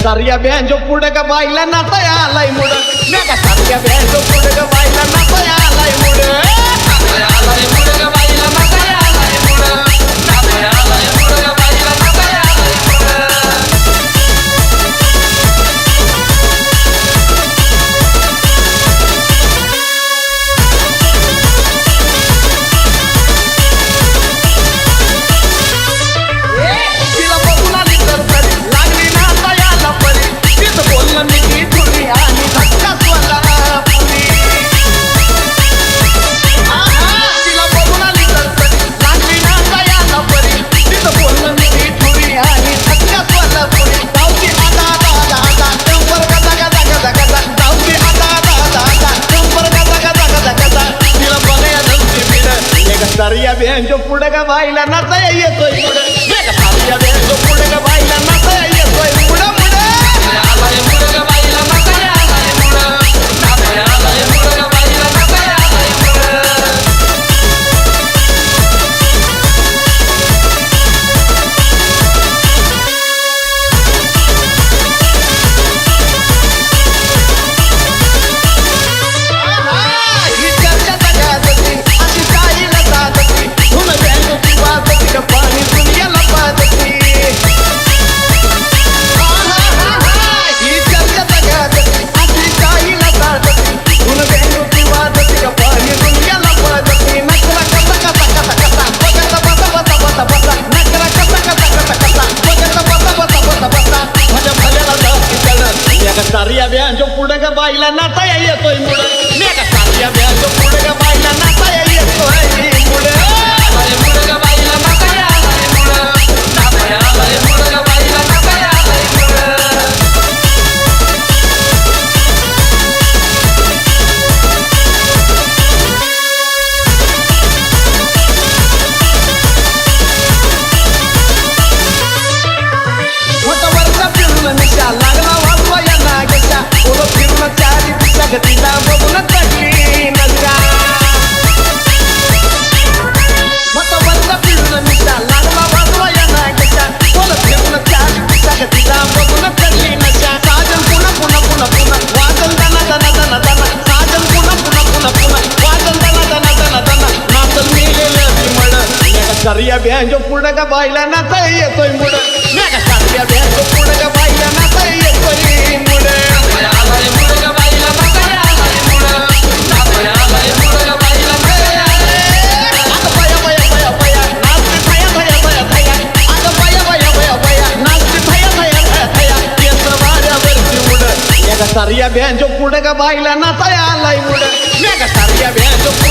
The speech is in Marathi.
सारिया बँजो पुढं का बाईला नाचाया आलाय मुड मेगा सारिया बँजो पुढं का बाईला नाचाया आलाय मुड नाचाया आलाय मुड का बाईला नाचाया आलाय मुड नाचाया आलाय मुड का बाईला नाचाया आलाय तिला बघून आली तर लागली नाचायाला परी तिथं बोललं मी की थोडी आणि धक्का स्वतः पुरी तिला बघून आली तर लागली नाचायाला परी तिथं बोललं मी की थोडी आणि धक्का स्वतः पुरी जाऊची आता आता आता नंबर गदा गदा गदा गदा जाऊची आता आता आता नंबर गदा गदा गदा गदा तिला बघाया जमती बिड एक सारिया बेंजो पुढं का बाईला नाचाया येतोय पुढं एक सारिया बेंजो पुढं का बाईला नाचाया येतोय पुढं पुढं आलाय पुढं का बाईला नाचाया आलाय पुढं नाचाया आलाय पुढं का बाईला नाचाया आलाय पुढं ही चर्चा जगातली अशी काहीला साधती धुन बँजोची वाजती का पाणी दुनियाला पाजती ही चर्चा जगातली अशी काहीला साधती धुन बँजोची वाजती का पाणी दुनियाला पाजती नकरा कसा कसा कसा कसा बघत बसा बसा बसा बसा नकरा कसा कसा कसा कसा बघत बसा बसा बसा बसा माझ्या भल्याला जाती चढत एका सारिया बँजो पुढं का बाईला नाचाया येतोय मुड मेगा सारिया बँजो पुढं का बाईला नाचाया येतोय मुड आलाय मुड का बाईला नाचाया आलाय मुड नाचाया आलाय मुड का बाईला नाचाया आलाय मुड मोठा वरचा फिरून निशा लागला वाजवा या नागेशा ओळख फिरून चारी दिशा गतीला बघून चढली नजरा मोठा वरचा फिरून निशा लागला वाजवा या नागेशा ओळख फिरून चारी दिशा गतीला बघून चढली नशा साजन पुन्हा पुन्हा पुन्हा पुन्हा वाजन दना दना दना दना साजन पुन्हा पुन्हा पुन्हा पुन्हा वाजन दना दना दना दना नाचल मिळेलं विमळ मेगा सारिया बँजो पुढं का बाईला नाचाया येतोय मुड मेगा सारिया बँजो पुढं का बाईला नाचाया येतोय मुड नाचाया आलाय मुड का बाईला नाचाया आलाय मुड नाचाया आलाय मुड का बाईला नाचाया आता बया बया बया बया नाचते थया थया थया थया आता बया बया बया बया नाचते थया थया थया थया केस वाऱ्यावरची उड मेगा सारिया बँजो पुढं का बाईला नाचाया आलाय मुड मेगा सारिया बँजो